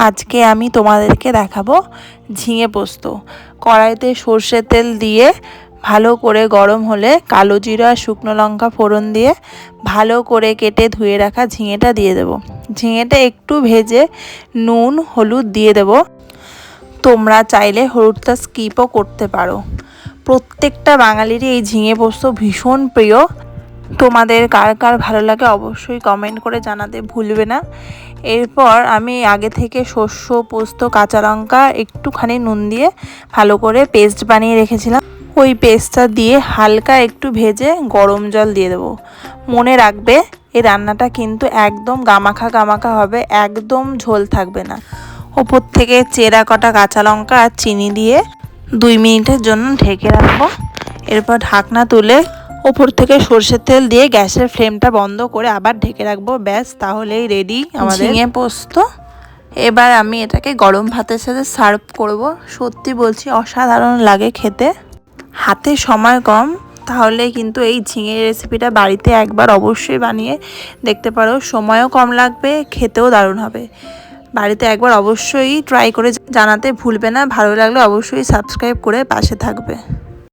আজকে আমি তোমাদেরকে দেখাবো ঝিঙে পোস্ত। কড়াইতে সর্ষের তেল দিয়ে ভালো করে গরম হলে কালো জিরা আর শুকনো লঙ্কা ফোড়ন দিয়ে ভালো করে কেটে ধুয়ে রাখা ঝিঙেটা দিয়ে দেব। ঝিঙেটা একটু ভেজে নুন হলুদ দিয়ে দেব। তোমরা চাইলে হলুদটা স্কিপও করতে পারো। প্রত্যেকটা বাঙালিরই এই ঝিঙে পোস্ত ভীষণ প্রিয়। তোমাদের কার কার ভালো লাগে অবশ্যই কমেন্ট করে জানাতে ভুলবে না। এরপর আমি আগে থেকে শস্য পোস্ত কাঁচা লঙ্কা একটুখানি নুন দিয়ে ভালো করে পেস্ট বানিয়ে রেখেছিলাম। ওই পেস্টটা দিয়ে হালকা একটু ভেজে গরম জল দিয়ে দেবো। মনে রাখবে এই রান্নাটা কিন্তু একদম গামাখা গামাখা হবে, একদম ঝোল থাকবে না। ওপর থেকে চেরা কটা কাঁচা লঙ্কা আর চিনি দিয়ে 2 মিনিটের জন্য ঢেকে রাখবো। এরপর ঢাকনা তুলে ওপর থেকে সর্ষের তেল দিয়ে গ্যাসের ফ্লেমটা বন্ধ করে আবার ঢেকে রাখবো। ব্যাস, তাহলেই রেডি আমাদের ঝিঙে পোস্ত। এবার আমি এটাকে গরম ভাতের সাথে সার্ভ করব। সত্যি বলছি অসাধারণ লাগে খেতে। হাতে সময় কম, তাহলে কিন্তু এই ঝিঙে রেসিপিটা বাড়িতে একবার অবশ্যই বানিয়ে দেখতে পারো। সময়ও কম লাগবে, খেতেও দারুণ হবে। বাড়িতে একবার অবশ্যই ট্রাই করে জানাতে ভুলবে না। ভালো লাগলে অবশ্যই সাবস্ক্রাইব করে পাশে থাকবে।